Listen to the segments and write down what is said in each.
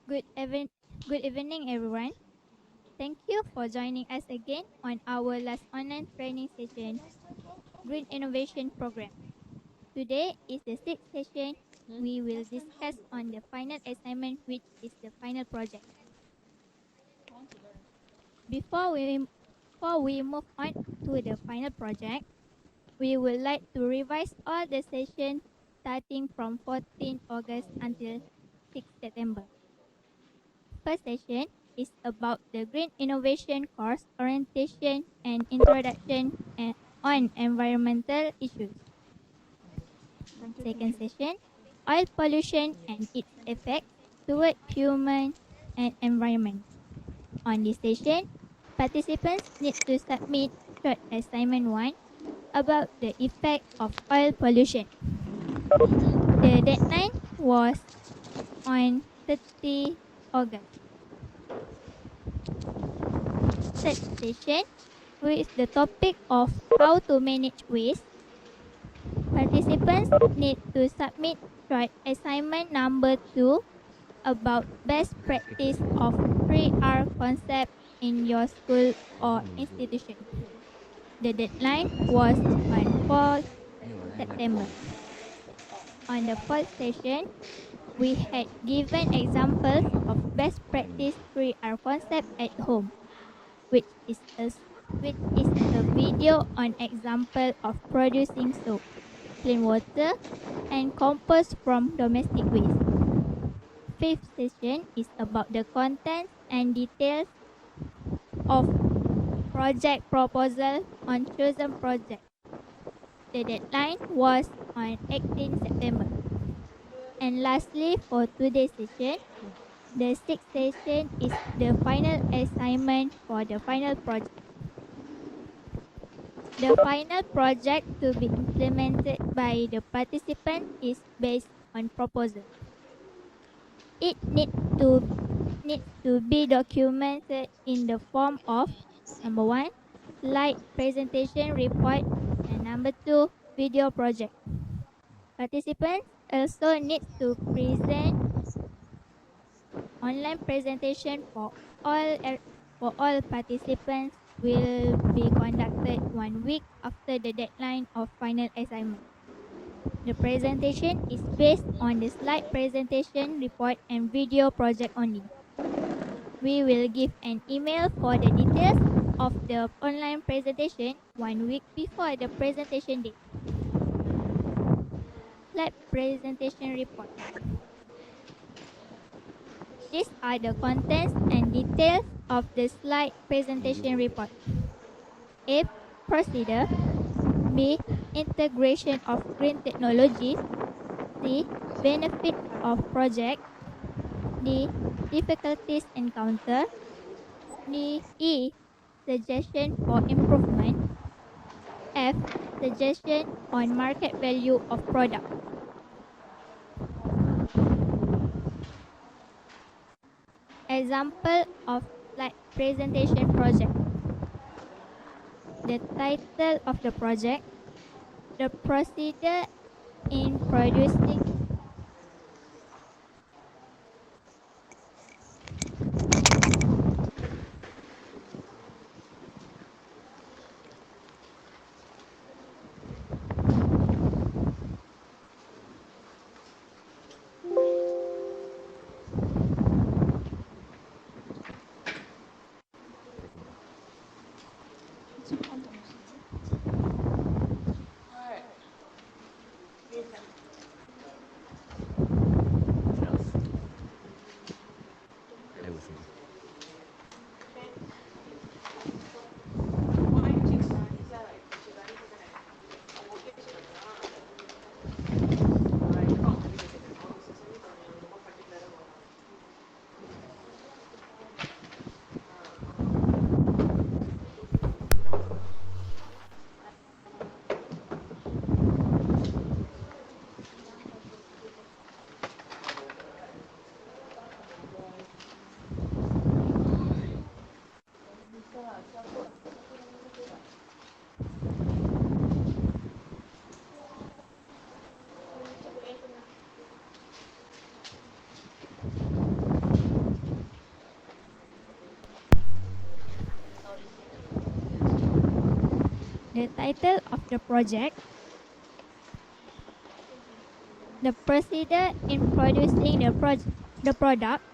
Good, even- Good evening, everyone. Thank you for joining us again on our last online training session, Green Innovation Program. Today is the sixth session. We will discuss on the final assignment, which is the final project. Before we, Before we move on to the final project, we would like to revise all the sessions starting from 14 August until 6 September. First session is about the Green Innovation Course Orientation and Introduction on Environmental Issues. Second session, Oil Pollution and its Effects toward Human and Environment. On this session, participants need to submit short assignment 1 about the effect of oil pollution. The deadline was on 30 August. Third session with the topic of how to manage waste. Participants need to submit short assignment number 2 about best practice of 3R concept in your school or institution. The deadline was on 4th September. On the fourth session, we had given examples of best practice 3R concept at home, which is a video on example of producing soap, clean water, and compost from domestic waste. Fifth session is about the contents and details of project proposal on chosen project. The deadline was on 18 September. And lastly, for today's session, the sixth session is the final assignment for the final project. The final project to be implemented by the participant is based on proposal. It needs to be documented in the form of number 1, slide presentation report, and number 2, video project. Participants also need to present online presentation for all participants will be conducted 1 week after the deadline of final assignment. The presentation is based on the slide presentation report and video project only. We will give an email for the details of the online presentation 1 week before the presentation date. Slide presentation report. These are the contents and details of the slide presentation report. A. Procedure. B. Integration of green technologies. C. Benefits of project. D. Difficulties encountered. E. Suggestion for improvement. F. Suggestion on market value of product. Example of slide presentation project. The title of the project. The procedure in producing the title of the project, the procedure in producing the product,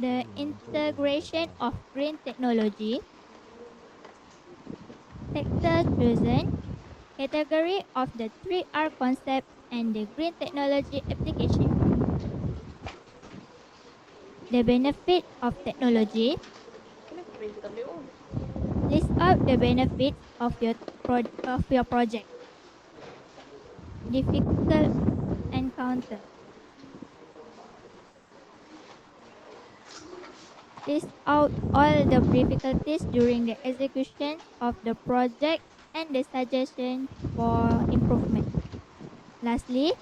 the integration of green technology, sector chosen, category of the 3R concept, and the green technology application. The benefit of technology. List out the benefits of your project. Difficult encounter. List out all the difficulties during the execution of the project and the suggestion for improvement. Lastly,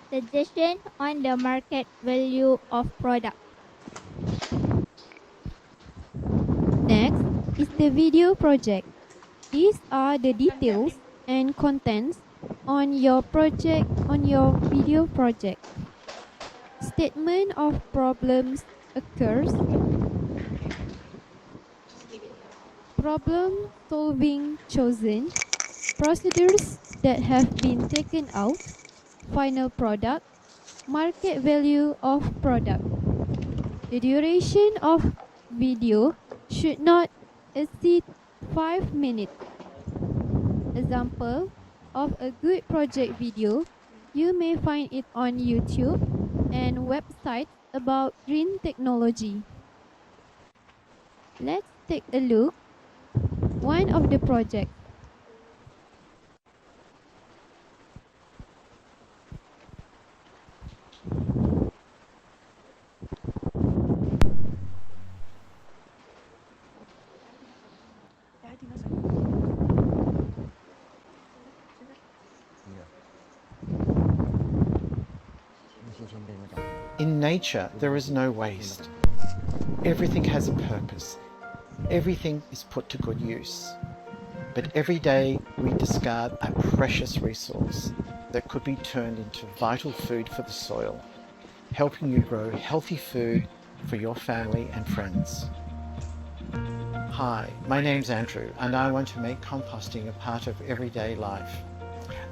suggestion on the market value of product. Next is the video project. These are the details and contents on your video project. Statement of problems occurs. Problem solving chosen. Procedures that have been taken out. Final product. Market value of product. The duration of video should not exceed 5 minutes. Example of a good project video, you may find it on YouTube and websites about green technology. Let's take a look one of the projects. In nature, there is no waste. Everything has a purpose. Everything is put to good use. But every day we discard a precious resource that could be turned into vital food for the soil, helping you grow healthy food for your family and friends. Hi, my name's Andrew, and I want to make composting a part of everyday life.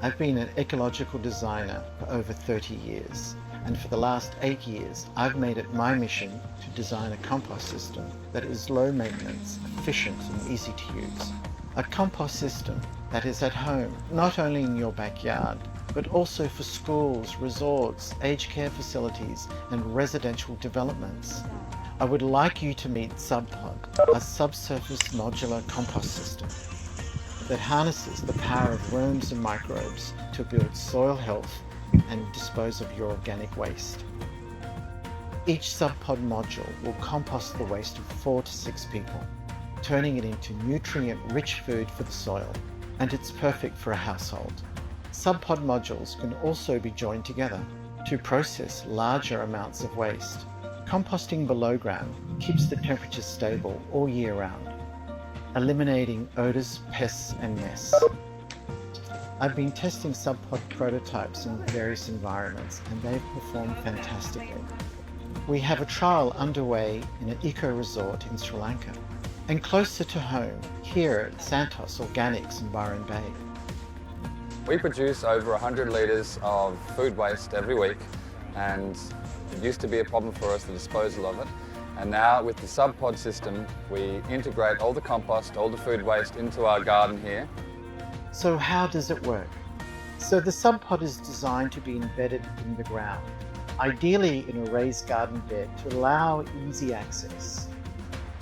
I've been an ecological designer for over 30 years, and for the last 8 years, I've made it my mission to design a compost system that is low maintenance, efficient, and easy to use. A compost system that is at home, not only in your backyard, but also for schools, resorts, aged care facilities, and residential developments. I would like you to meet SubPod, a subsurface modular compost system that harnesses the power of worms and microbes to build soil health and dispose of your organic waste. Each SubPod module will compost the waste of 4 to 6 people, turning it into nutrient-rich food for the soil, and it's perfect for a household. SubPod modules can also be joined together to process larger amounts of waste. Composting below ground keeps the temperature stable all year round, eliminating odours, pests and nests. I've been testing SubPod prototypes in various environments and they've performed fantastically. We have a trial underway in an eco-resort in Sri Lanka and closer to home here at Santos Organics in Byron Bay. We produce over 100 litres of food waste every week, and it used to be a problem for us, the disposal of it. And now with the SubPod system, we integrate all the compost, all the food waste into our garden here. So how does it work? So the SubPod is designed to be embedded in the ground, ideally in a raised garden bed to allow easy access.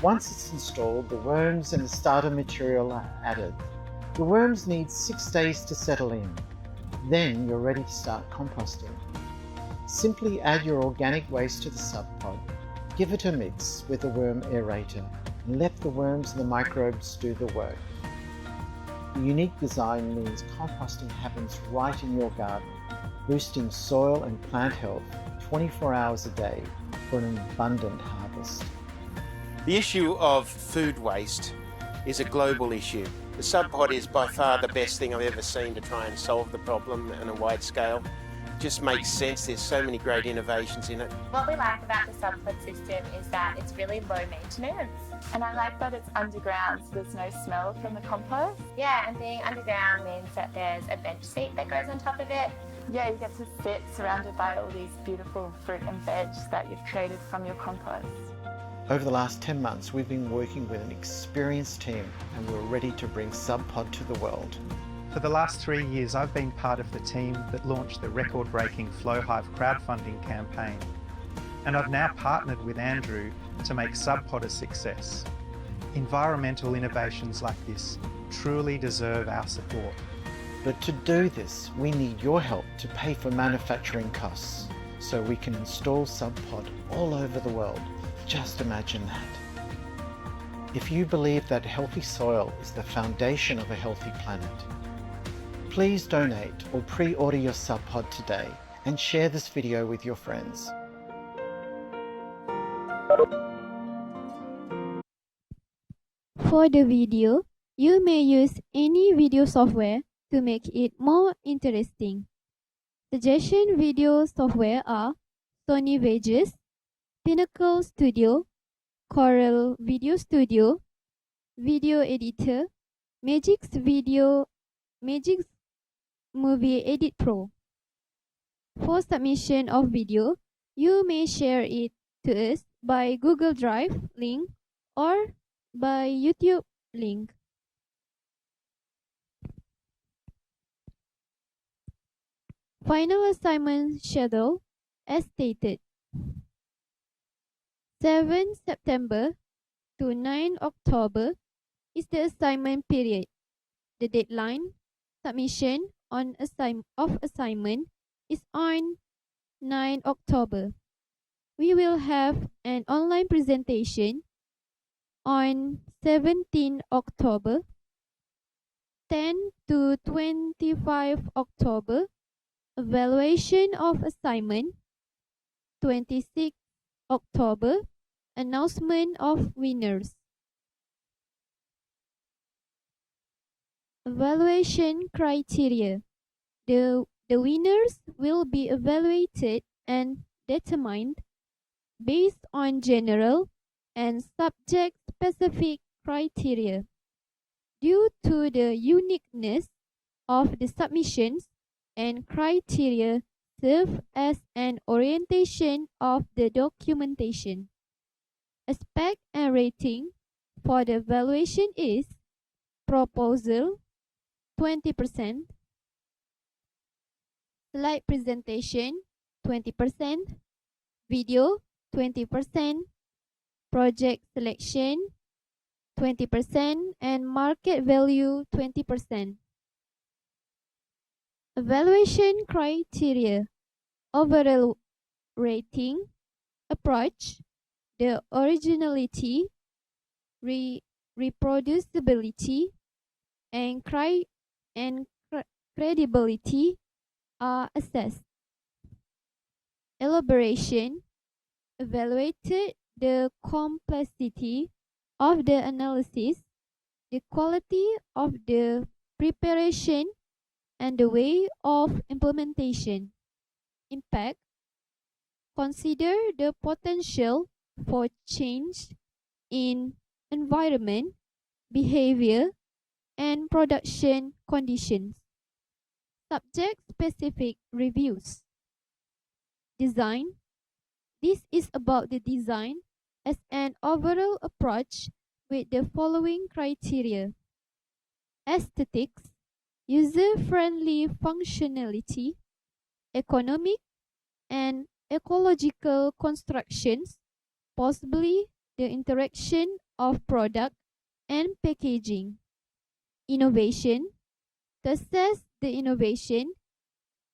Once it's installed, the worms and the starter material are added. The worms need 6 days to settle in. Then you're ready to start composting. Simply add your organic waste to the SubPod, give it a mix with a worm aerator, and let the worms and the microbes do the work. The unique design means composting happens right in your garden, boosting soil and plant health 24 hours a day for an abundant harvest. The issue of food waste is a global issue. The SubPod is by far the best thing I've ever seen to try and solve the problem on a wide scale. It just makes sense. There's so many great innovations in it. What we like about the SubPod system is that it's really low maintenance. And I like that it's underground, so there's no smell from the compost. Yeah, and being underground means that there's a bench seat that goes on top of it. Yeah, you get to sit surrounded by all these beautiful fruit and veg that you've created from your compost. Over the last 10 months, we've been working with an experienced team and we're ready to bring SubPod to the world. For the last 3 years, I've been part of the team that launched the record-breaking FlowHive crowdfunding campaign. And I've now partnered with Andrew to make SubPod a success. Environmental innovations like this truly deserve our support. But to do this, we need your help to pay for manufacturing costs so we can install SubPod all over the world. Just imagine that. If you believe that healthy soil is the foundation of a healthy planet, please donate or pre-order your SubPod today and share this video with your friends. For the video, you may use any video software to make it more interesting. Suggestion video software are Sony Vegas, Pinnacle Studio, Corel Video Studio, Video Editor, Magix Movie Edit Pro. For submission of video, you may share it to us by Google Drive link or by YouTube link. Final assignment schedule as stated. 7 September to 9 October is the assignment period. The deadline submission of assignment is on 9 October. We will have an online presentation on 17 October, 10 to 25 October, evaluation of assignment, 26 October, announcement of winners. Evaluation criteria. The winners will be evaluated and determined based on general and subject-specific criteria. Due to the uniqueness of the submissions and criteria serve as an orientation of the documentation. Aspect and rating for the evaluation is proposal 20%, slide presentation 20%, video 20%, project selection 20%, and market value 20%. Evaluation criteria: overall rating, approach, the originality, reproducibility, and credibility are assessed. Elaboration: evaluated the complexity of the analysis, the quality of the preparation, and the way of implementation. Impact: consider the potential for change in environment, behavior, and production conditions. Subject-specific reviews. Design: this is about the design as an overall approach with the following criteria: aesthetics, user-friendly functionality, economic and ecological constructions, possibly the interaction of product and packaging. Innovation: to assess the innovation,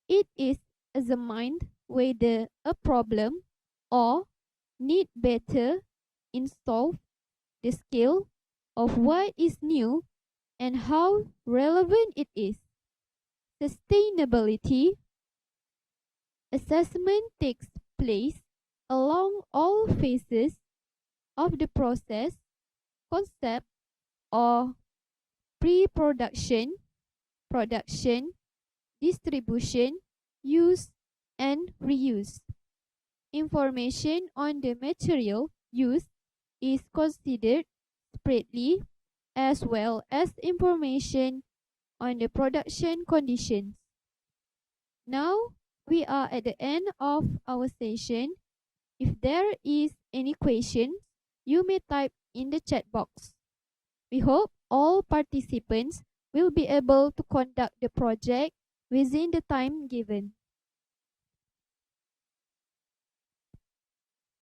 it is examined whether a problem or need better install the scale of what is new and how relevant it is. Sustainability: assessment takes place along all phases of the process, concept, or pre-production, production, distribution, use, and reuse. Information on the material used is considered separately, as well as information on the production conditions. Now we are at the end of our session. If there is any questions, you may type in the chat box. We hope all participants will be able to conduct the project within the time given.